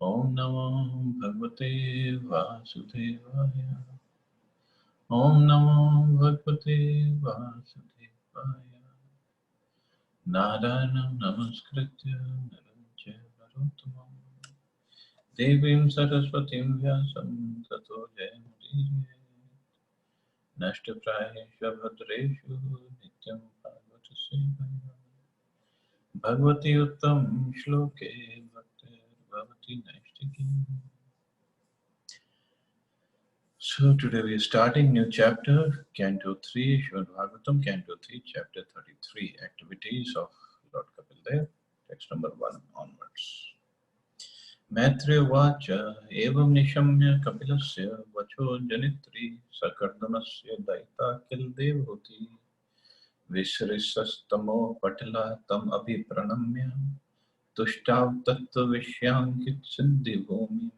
Om Namo Bhagavate Vasudevaya. Om Namo Bhagavate Vasudevaya. Narayanam Namaskritya Naram Chaiva Narottamam Devim Saraswatim Vyasam Tato Jayamudire Nashtaprayesha Bhadreshu Nityam Bhagavata Sevaya Bhagavati Uttam Shloke Bhaktir Bhavati Naishtiki. So today we are starting new chapter, Canto 3, Srimad Bhagavatam, Canto 3, Chapter 33, Activities of Lord Kapil Dev, text number 1 onwards. Maitre Vacha, Evam Nishamya Kapilasya, Vacho Janitri, Sakardanasya Daita Kil Devahuti, Visrisastamo Patala Tam Abhipranamya, Tushtav Tattva Vishyankit Siddhi Bhumi.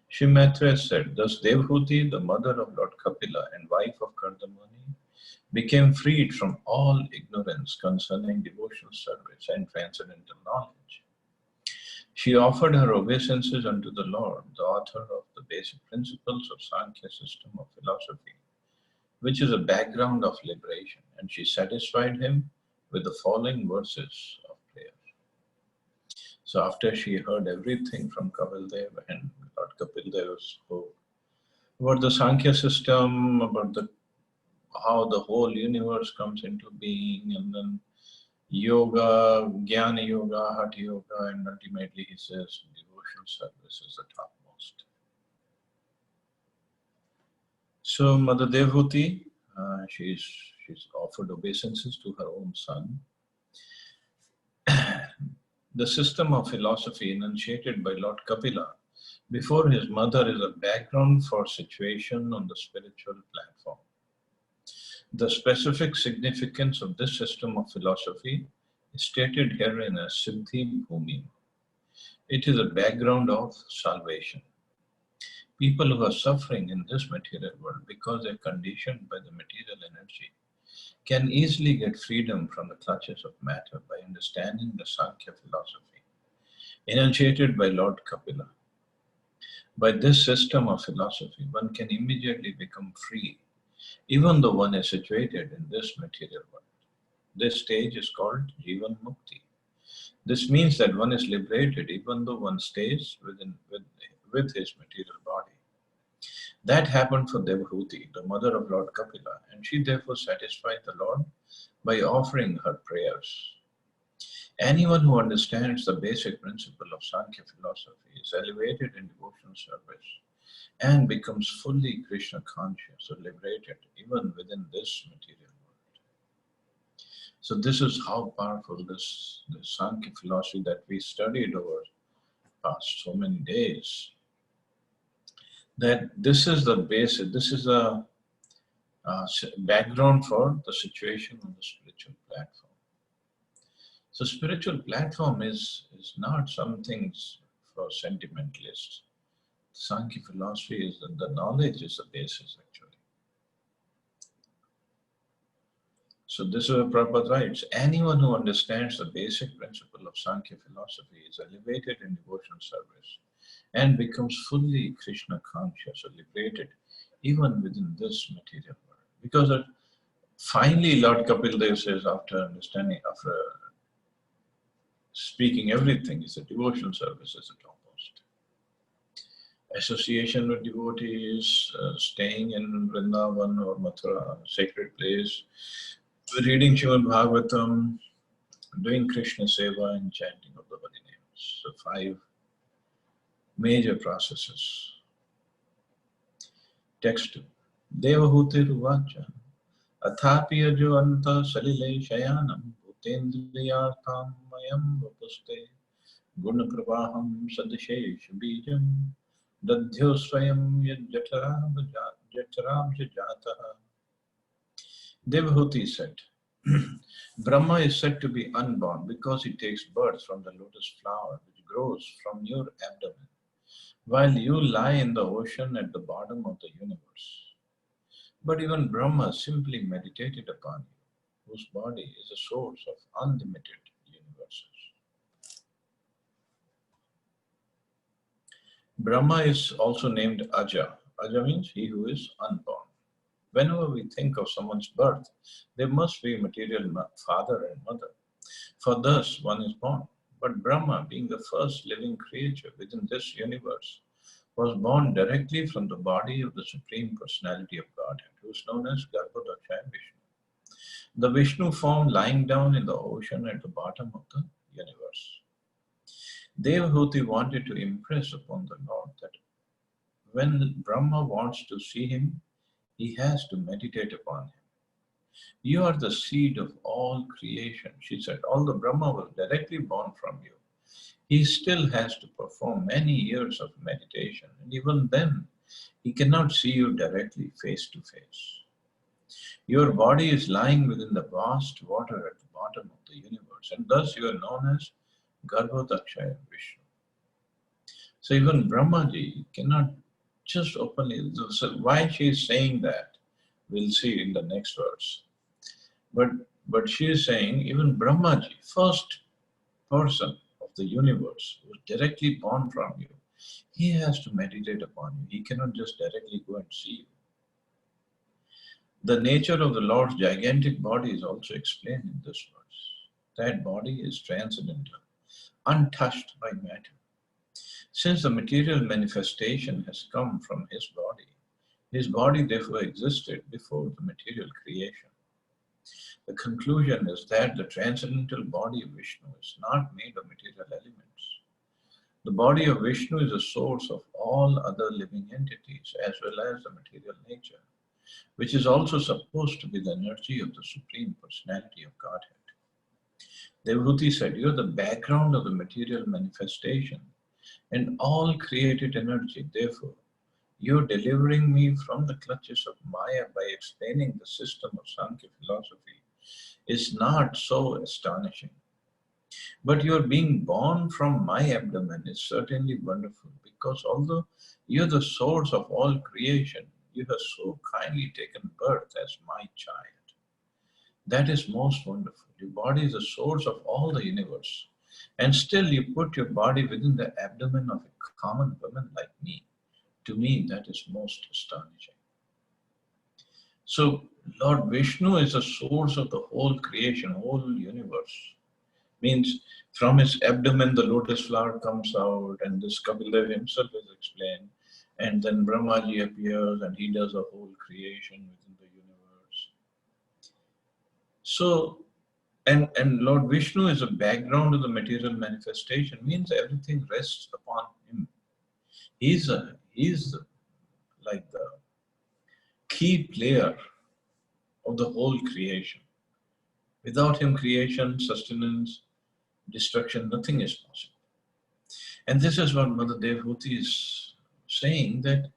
Shri Maitreya said, thus Devahuti, the mother of Lord Kapila and wife of Kardamani, became freed from all ignorance concerning devotional service and transcendental knowledge. She offered her obeisances unto the Lord, the author of the basic principles of Sankhya system of philosophy, which is a background of liberation, and she satisfied him with the following verses of prayer. So after she heard everything from Kapil Dev and Lord Kapil Dev spoke about the Sankhya system, about how the whole universe comes into being, and then yoga, Jnana Yoga, Hatha Yoga, and ultimately he says devotional service is the topmost. So Mother Devahuti, she's offered obeisances to her own son. The system of philosophy enunciated by Lord Kapila before his mother is a background for situation on the spiritual platform. The specific significance of this system of philosophy is stated herein as Siddhi Bhumi. It is a background of salvation. People who are suffering in this material world because they are conditioned by the material energy can easily get freedom from the clutches of matter by understanding the Sankhya philosophy, enunciated by Lord Kapila. By this system of philosophy, one can immediately become free, even though one is situated in this material world. This stage is called Jivan Mukti. This means that one is liberated even though one stays with his material body. That happened for Devahuti, the mother of Lord Kapila, and she therefore satisfied the Lord by offering her prayers. Anyone who understands the basic principle of Sankhya philosophy is elevated in devotional service and becomes fully Krishna conscious or liberated even within this material world. So this is how powerful this Sankhya philosophy that we studied over past so many days, that this is the basis, this is a background for the situation on the spiritual platform. So spiritual platform is not something for sentimentalists. Sankhya philosophy is that the knowledge is the basis actually. So this is what Prabhupada writes. Anyone who understands the basic principle of Sankhya philosophy is elevated in devotional service and becomes fully Krishna conscious or liberated even within this material world. Because finally Lord Kapil Dev says, after understanding, after speaking everything, is a devotional service is the topmost. Association with devotees, staying in Vrindavan or Mathura, sacred place, reading Srimad Bhagavatam, doing Krishna Seva and chanting of the holy names. So 5 major processes. Text 2. Devahuti Ruvacha Athapi ajo anta salile shayanam bhutendriyartham mayam vapuste guna prabhaham sadishesh bijam dadhyo swayam yajataram jataha. Devahuti said, Brahma is said to be unborn because he takes birth from the lotus flower which grows from your abdomen, while you lie in the ocean at the bottom of the universe. But even Brahma simply meditated upon you, whose body is a source of unlimited universes. Brahma is also named Aja. Aja means he who is unborn. Whenever we think of someone's birth, there must be a material father and mother. For thus one is born. But Brahma, being the first living creature within this universe, was born directly from the body of the Supreme Personality of Godhead, who is known as Garbhodakshaya Vishnu. The Vishnu form lying down in the ocean at the bottom of the universe. Devahuti wanted to impress upon the Lord that when Brahma wants to see him, he has to meditate upon him. You are the seed of all creation, she said. Although Brahma was directly born from you, he still has to perform many years of meditation, and even then, he cannot see you directly face to face. Your body is lying within the vast water at the bottom of the universe, and thus you are known as Garbhodakshaya Vishnu. So even Brahmaji cannot just openly, so why she is saying that, we'll see in the next verse. But she is saying even Brahmaji, first person of the universe, who is directly born from you, he has to meditate upon you. He cannot just directly go and see you. The nature of the Lord's gigantic body is also explained in this verse. That body is transcendental, untouched by matter. Since the material manifestation has come from his body therefore existed before the material creation. The conclusion is that the transcendental body of Vishnu is not made of material elements. The body of Vishnu is the source of all other living entities as well as the material nature, which is also supposed to be the energy of the Supreme Personality of Godhead. Devahuti said, you are the background of the material manifestation and all created energy. Therefore, you are delivering me from the clutches of Maya by explaining the system of Sankhya philosophy is not so astonishing. But your being born from my abdomen is certainly wonderful, because although you are the source of all creation, you have so kindly taken birth as my child. That is most wonderful. Your body is the source of all the universe, and still you put your body within the abdomen of a common woman like me. To me, that is most astonishing. So, Lord Vishnu is the source of the whole creation, whole universe. Means from his abdomen the lotus flower comes out, and this Kapila himself is explained, and then Brahmaji appears and he does the whole creation within the universe. So, and Lord Vishnu is a background of the material manifestation, means everything rests upon him. He's like the key player of the whole creation. Without him, creation, sustenance, destruction, nothing is possible. And this is what Mother Devahuti is saying, that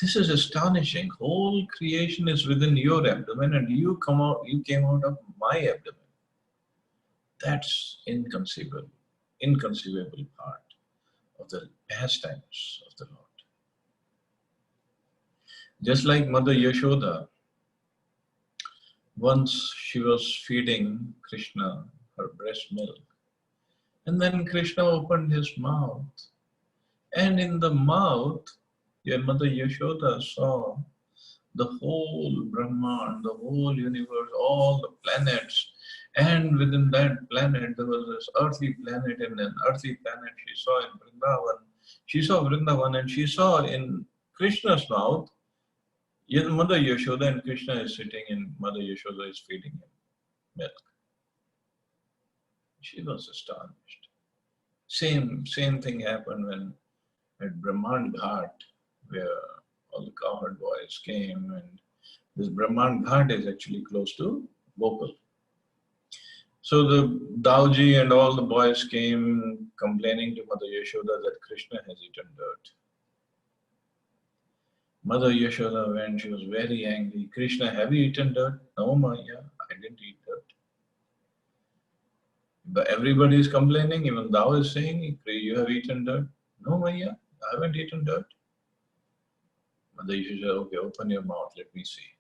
this is astonishing. Whole creation is within your abdomen, and you came out of my abdomen. That's inconceivable part of the pastimes of the Lord. Just like Mother Yashoda, once she was feeding Krishna her breast milk, and then Krishna opened his mouth, and in the mouth, your Mother Yashoda saw the whole Brahman, the whole universe, all the planets, and within that planet there was this earthly planet, and an earthly planet she saw in Vrindavan. She saw Vrindavan, and she saw in Krishna's mouth, Mother Yashoda, and Krishna is sitting, and Mother Yashoda is feeding him milk. She was astonished. Same thing happened when at Brahman Ghat, where all the cowherd boys came, and this Brahman Ghat is actually close to Gokul. So the Dauji and all the boys came complaining to Mother Yashoda that Krishna has eaten dirt. Mother Yashoda went, she was very angry. Krishna, have you eaten dirt? No, Maya, I didn't eat dirt. But everybody is complaining, even thou is saying, you have eaten dirt. No, Maya, I haven't eaten dirt. Mother Yashoda, okay, open your mouth, let me see.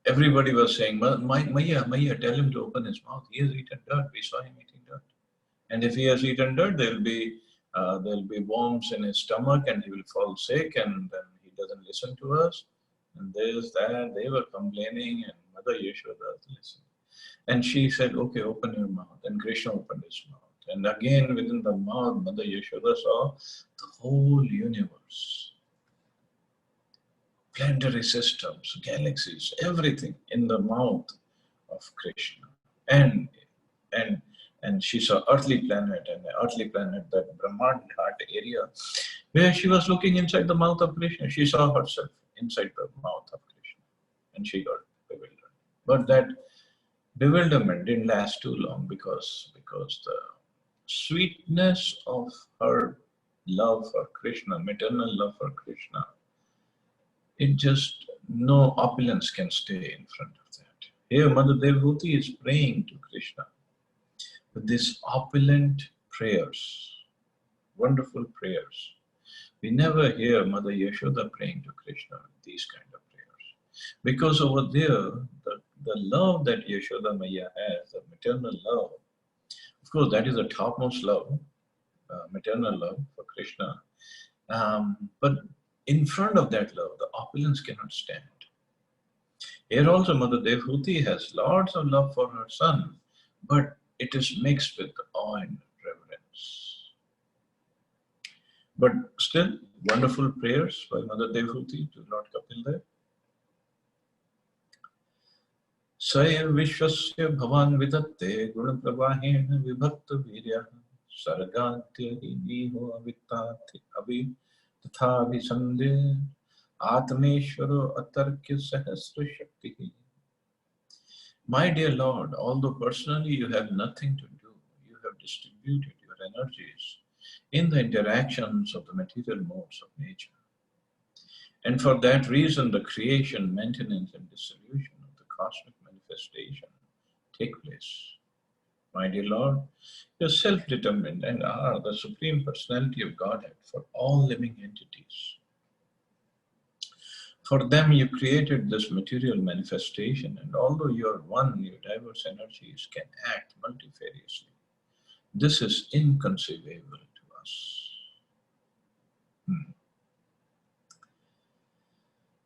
Everybody was saying, Maya, tell him to open his mouth. He has eaten dirt. We saw him eating dirt. And if he has eaten dirt, there will be There'll be worms in his stomach and he will fall sick and then he doesn't listen to us. And there's that. They were complaining and Mother Yashoda listened. And she said, okay, open your mouth. And Krishna opened his mouth. And again, within the mouth, Mother Yashoda saw the whole universe. Planetary systems, galaxies, everything in the mouth of Krishna. And she saw earthly planet and the earthly planet, that Brahma heart area, where she was looking inside the mouth of Krishna. She saw herself inside the mouth of Krishna. And she got bewildered. But that bewilderment didn't last too long because the sweetness of her love for Krishna, maternal love for Krishna, it just, no opulence can stay in front of that. Here Mother Devahuti is praying to Krishna with these opulent prayers, wonderful prayers. We never hear Mother Yashoda praying to Krishna with these kind of prayers. Because over there, the love that Yashoda Maya has, the maternal love, of course that is the topmost love, maternal love for Krishna. But in front of that love, the opulence cannot stand. Here also Mother Devahuti has lots of love for her son, but it is mixed with awe and reverence. But still, wonderful prayers by Mother Devahuti to Lord Kapil. Saya Vishwasya Bhavan Vidatte Guna Pravahena Vibhakta Virya Sargatya Niho Avitati Abhi Tatha Visandhe Atmeshwaro Atarkya Sahasra Shakti. My dear Lord, although personally you have nothing to do, you have distributed your energies in the interactions of the material modes of nature. And for that reason, the creation, maintenance, and dissolution of the cosmic manifestation take place. My dear Lord, you are self-determined and are the Supreme Personality of Godhead for all living entities. For them you created this material manifestation, and although you are one, your diverse energies can act multifariously. This is inconceivable to us.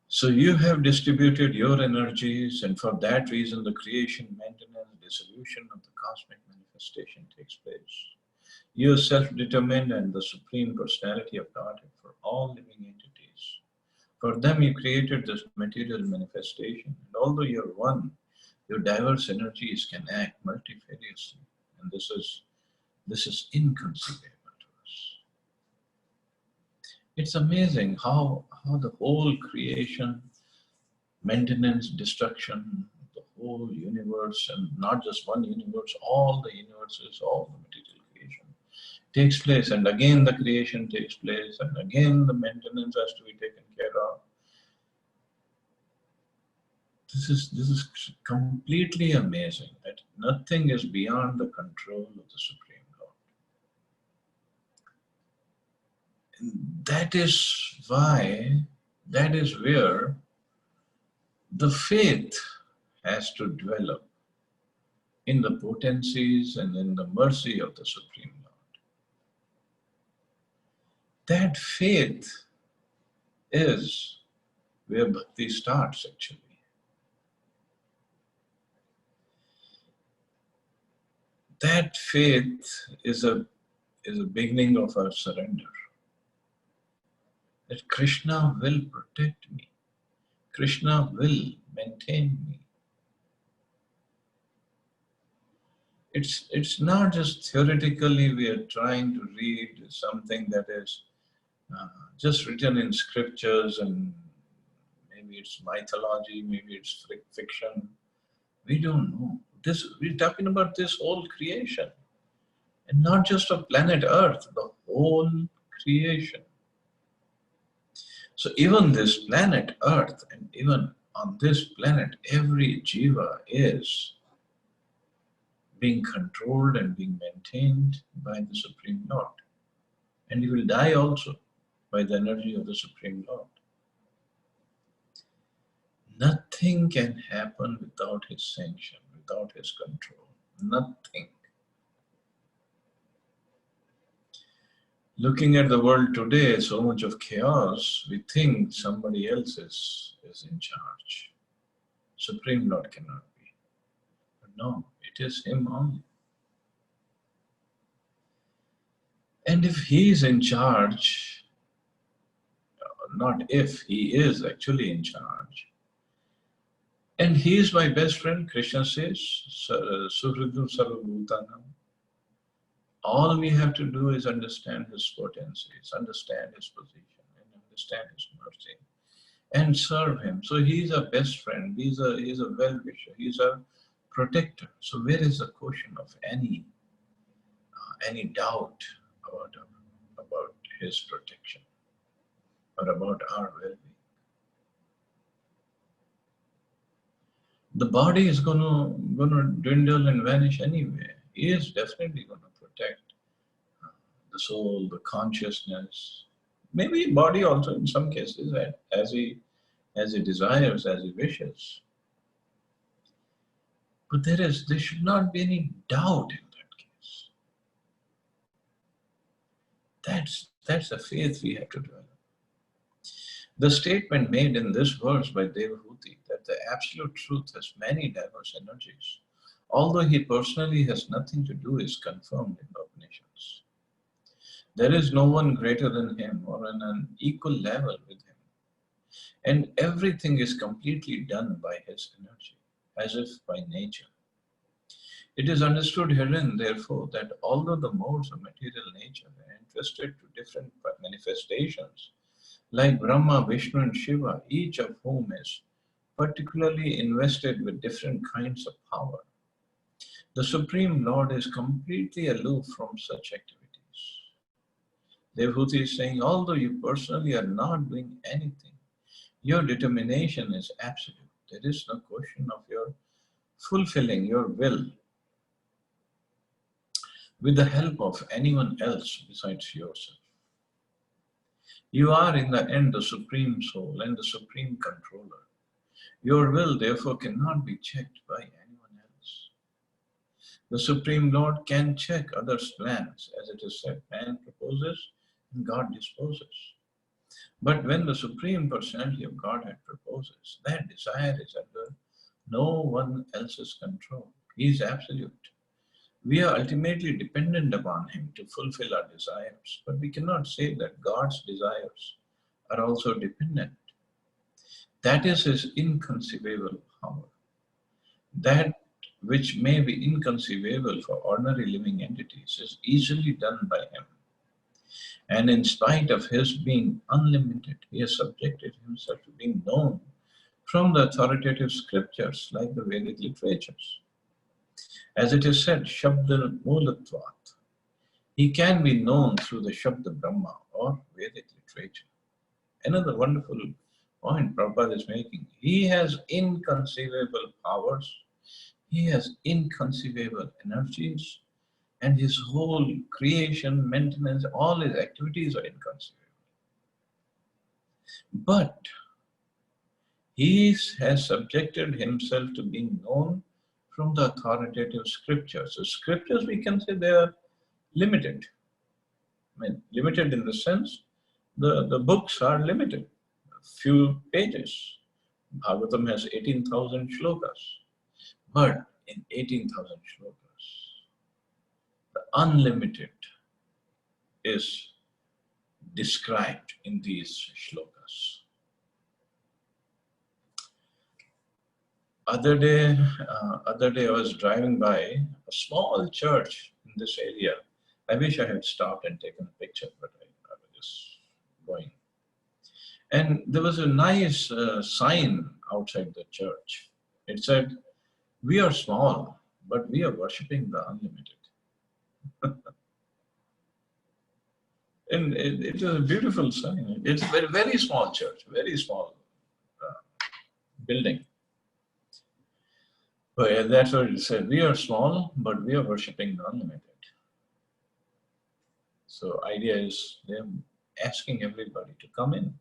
So you have distributed your energies, and for that reason the creation, maintenance, dissolution of the cosmic manifestation takes place. You are self-determined and the Supreme Personality of Godhead for all living entities. For them you created this material manifestation, and although you are one, your diverse energies can act multifariously, and this is inconceivable to us. It's amazing how the whole creation, maintenance, destruction, the whole universe, and not just one universe, all the universes, all the material creation takes place, and again the creation takes place, and again the maintenance has to be taken care of. This is completely amazing that nothing is beyond the control of the Supreme Lord. And that is where the faith has to develop in the potencies and in the mercy of the Supreme Lord. That faith is where bhakti starts actually. That faith is a beginning of our surrender. That Krishna will protect me. Krishna will maintain me. It's not just theoretically we are trying to read something that is just written in scriptures, and maybe it's mythology, maybe it's fiction. We don't know. We're talking about this whole creation, and not just of planet Earth, the whole creation. So even this planet Earth, and even on this planet, every jiva is being controlled and being maintained by the Supreme Lord. And he will die also by the energy of the Supreme Lord. Nothing can happen without his sanction, without his control. Nothing. Looking at the world today, so much of chaos, we think somebody else is in charge. Supreme Lord cannot be. But no, it is Him only. And if He is in charge, not if, He is actually in charge. And He is my best friend, Krishna says, Suhridu Sarvabhutanam. All we have to do is understand His potencies, understand His position, and understand His mercy, and serve Him. So He is our best friend, He's a well-wisher, He's a protector. So where is the question of any doubt about His protection or about our well-being? The body is gonna dwindle and vanish anyway. He is definitely gonna protect the soul, the consciousness, maybe body also in some cases, right? As he desires, as he wishes. But there should not be any doubt in that case. That's the faith we have to develop. The statement made in this verse by Devahuti that the absolute truth has many diverse energies, although he personally has nothing to do, is confirmed in the Upanishads. There is no one greater than him or on an equal level with him. And everything is completely done by his energy, as if by nature. It is understood herein, therefore, that although the modes of material nature are entrusted to different manifestations, like Brahma, Vishnu, and Shiva, each of whom is particularly invested with different kinds of power, the Supreme Lord is completely aloof from such activities. Devahuti is saying, although you personally are not doing anything, your determination is absolute. There is no question of your fulfilling your will with the help of anyone else besides yourself. You are in the end the Supreme Soul and the Supreme Controller. Your will therefore cannot be checked by anyone else. The Supreme Lord can check others' plans, as it is said, man proposes and God disposes. But when the Supreme Personality of Godhead proposes, that desire is under no one else's control. He is absolute. We are ultimately dependent upon Him to fulfill our desires, but we cannot say that God's desires are also dependent. That is His inconceivable power. That which may be inconceivable for ordinary living entities is easily done by Him. And in spite of His being unlimited, He has subjected Himself to being known from the authoritative scriptures like the Vedic literatures. As it is said, Shabda Mulatvat, He can be known through the Shabda Brahma or Vedic literature. Another wonderful point Prabhupada is making. He has inconceivable powers, He has inconceivable energies, and His whole creation, maintenance, all His activities are inconceivable. But He has subjected Himself to being known from the authoritative scriptures. So scriptures, we can say they are limited. I mean, limited in the sense, the books are limited. A few pages. Bhagavatam has 18,000 shlokas. But in 18,000 shlokas, the unlimited is described in these shlokas. Other day I was driving by a small church in this area. I wish I had stopped and taken a picture, but I was just going. And there was a nice sign outside the church. It said, "We are small, but we are worshipping the unlimited." And it was a beautiful sign. It's a very, very small church, very small building. But that's what it said. We are small, but we are worshipping the unlimited. So idea is they're asking everybody to come in.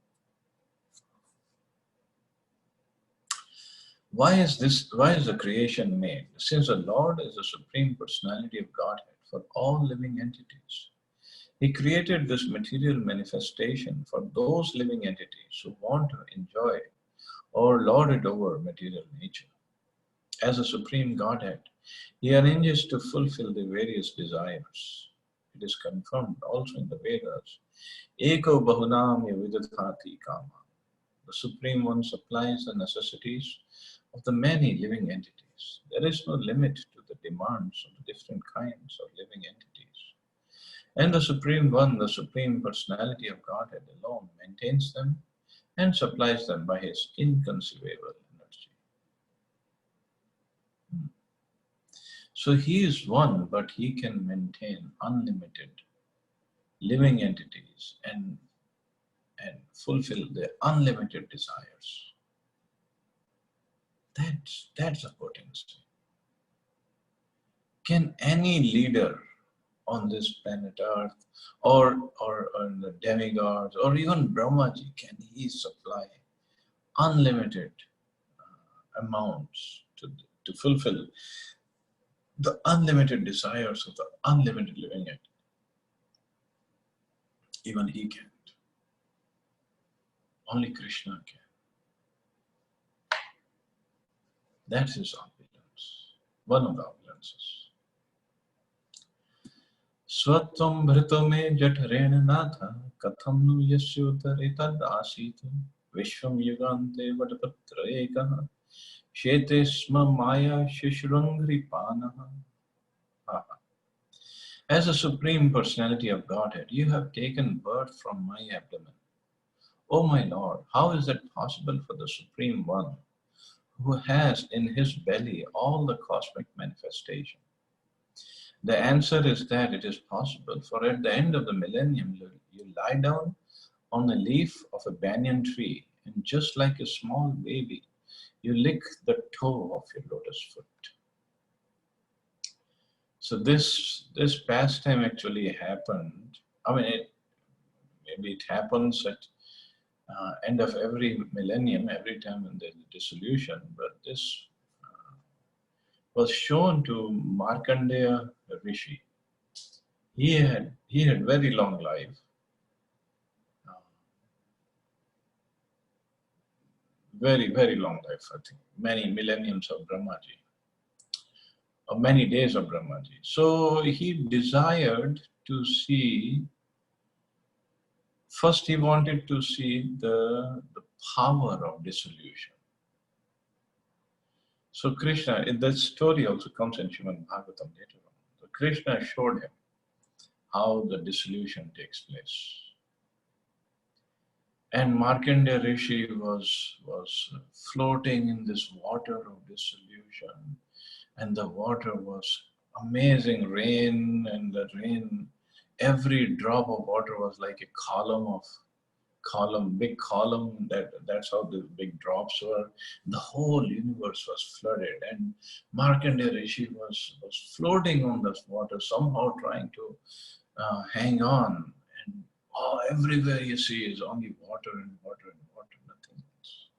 Why is the creation made? Since the Lord is the Supreme Personality of Godhead for all living entities, He created this material manifestation for those living entities who want to enjoy or lord it over material nature. As a supreme Godhead, he arranges to fulfill the various desires. It is confirmed also in the Vedas. Eko bahunam yavidadhati kama. The Supreme One supplies the necessities of the many living entities. There is no limit to the demands of the different kinds of living entities. And the Supreme One, the Supreme Personality of Godhead alone, maintains them and supplies them by his inconceivable energy. So he is one, but he can maintain unlimited living entities and fulfill their unlimited desires. That's a potency. Can any leader on this planet Earth or the demigods or even Brahmaji, can he supply unlimited amounts to fulfill the unlimited desires of the unlimited living entity? Even he can't. Only Krishna can. That's his opulence, one of the opulences. Svatvam bhritame jatarena natha katham nu yasyutar etad asit vishvam yugante vadapatra ekah shete sma maya shishrangri panaha. As a Supreme Personality of Godhead, you have taken birth from my abdomen. O my Lord, how is it possible for the Supreme One, who has in his belly all the cosmic manifestation? The answer is that it is possible, for at the end of the millennium, you lie down on a leaf of a banyan tree, and just like a small baby, you lick the toe of your lotus foot. So this pastime actually happened. I mean, maybe it happens at end of every millennium, every time when there's a dissolution, but this was shown to Markandeya Rishi. He had very long life. Very, very long life, I think. Many millenniums of Brahmaji, or many days of Brahmaji. So he desired to see, first he wanted to see the power of dissolution. So Krishna, in that story also comes in Srimad Bhagavatam later on. So Krishna showed him how the dissolution takes place. And Markandeya Rishi was floating in this water of dissolution, and the water was amazing rain, and the rain, every drop of water was like a big column, that's how the big drops were. The whole universe was flooded, and Markandeya Rishi was floating on this water, somehow trying to hang on. And everywhere you see is only water and water and water, nothing else.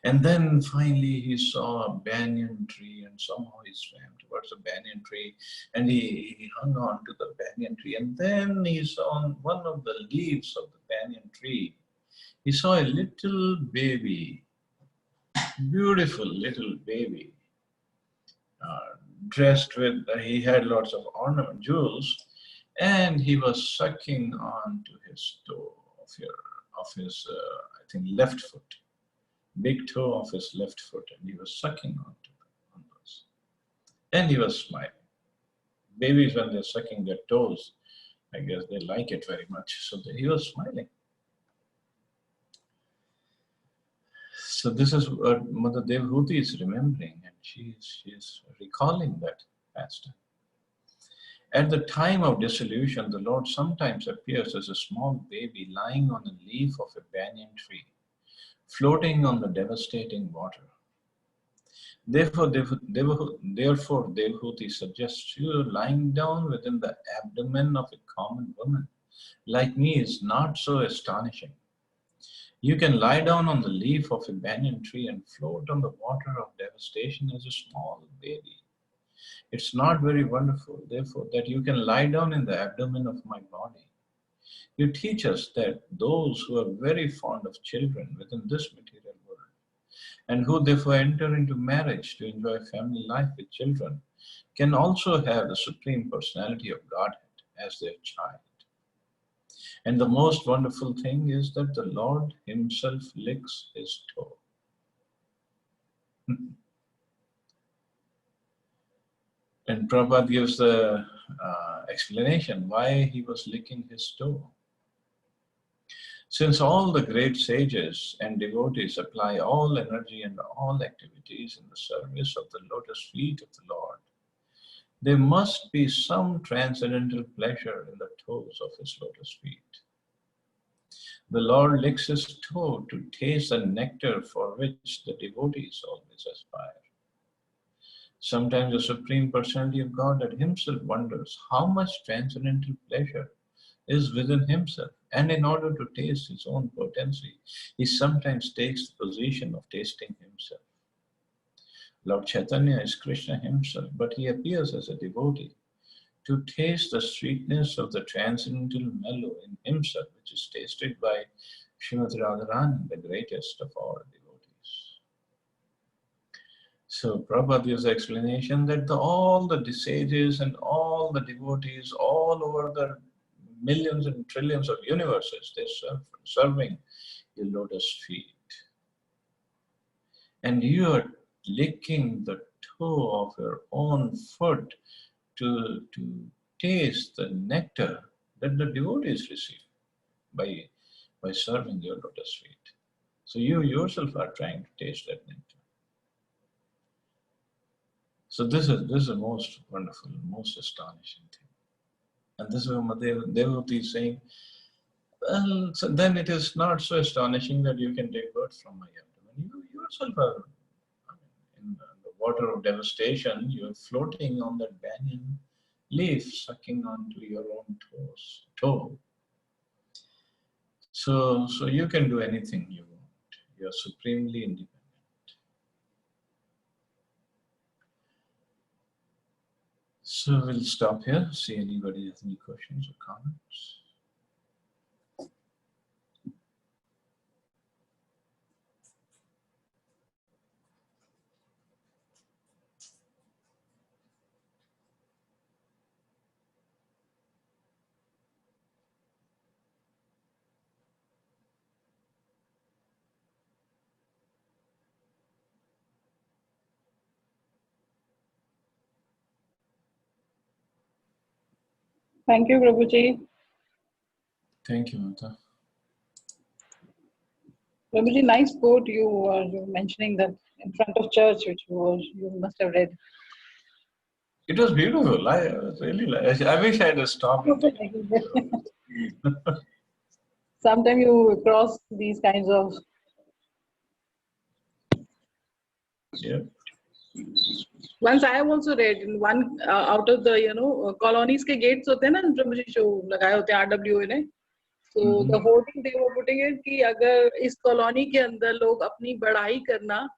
And then finally he saw a banyan tree, and somehow he swam towards the banyan tree, and he hung on to the banyan tree. And then he saw on one of the leaves of the banyan tree, he saw a little baby, beautiful little baby, dressed with, he had lots of ornament, jewels, and he was sucking on to his toe of his I think left foot, big toe of his left foot, and he was sucking on those. And he was smiling. Babies, when they're sucking their toes, I guess they like it very much. So he was smiling. So this is what Mother Devahuti is remembering, and she is recalling that pastime. At the time of dissolution, the Lord sometimes appears as a small baby lying on a leaf of a banyan tree, floating on the devastating water. Therefore, Devahuti suggests you lying down within the abdomen of a common woman like me is not so astonishing. You can lie down on the leaf of a banyan tree and float on the water of devastation as a small baby. It's not very wonderful, therefore, that you can lie down in the abdomen of my body. You teach us that those who are very fond of children within this material world, and who therefore enter into marriage to enjoy family life with children, can also have the Supreme Personality of Godhead as their child. And the most wonderful thing is that the Lord himself licks his toe. And Prabhupada gives the explanation why he was licking his toe. Since all the great sages and devotees apply all energy and all activities in the service of the lotus feet of the Lord, there must be some transcendental pleasure in the toes of his lotus feet. The Lord licks his toe to taste the nectar for which the devotees always aspire. Sometimes the Supreme Personality of Godhead himself wonders how much transcendental pleasure is within himself, and in order to taste his own potency, he sometimes takes the position of tasting himself. Lord Chaitanya is Krishna himself, but he appears as a devotee to taste the sweetness of the transcendental mellow in himself, which is tasted by Srimati Radharani, the greatest of all devotees. So Prabhupada gives the explanation that all the sages and all the devotees all over the millions and trillions of universes, they're serving your lotus feet. And you are licking the toe of your own foot to taste the nectar that the devotees receive by serving your lotus feet. So you yourself are trying to taste that nectar. So this is the most wonderful, most astonishing thing. And this is what Devahuti is saying. Well, so then it is not so astonishing that you can take birth from my abdomen. You yourself are in the water of devastation. You are floating on that banyan leaf, sucking onto your own toe. So you can do anything you want. You are supremely independent. So we'll stop here. See anybody has any questions or comments. Thank you, Prabhuji. Thank you, Mata. Prabhuji, nice quote you were mentioning that in front of church, which you must have read. It was beautiful. I wish I had stopped. Sometimes you cross these kinds of. Yeah. Once I have also read in one out of the colonies के gates होते हैं ना Prabhuji जो लगाए होते हैं RWA ने. So the hoarding they were putting it कि अगर इस कॉलोनी के अंदर लोग अपनी बढ़ाई करना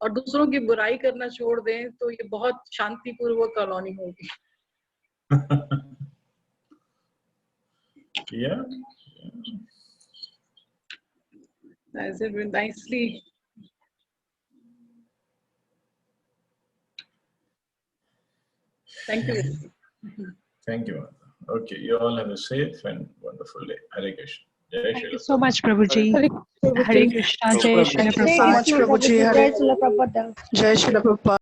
और दूसरों की बुराई करना छोड़ दें तो ये बहुत शांतिपूर्वक कॉलोनी होगी. Yeah. I said nicely. Thank you. Thank you. Okay, you all have a safe and wonderful day. Hare Krishna. Thank you so much, Prabhuji. Hare Hare Krishna. Jai Shri Prabhupada. Jai Srila Prabhupada. Jai Shri Prabhupada.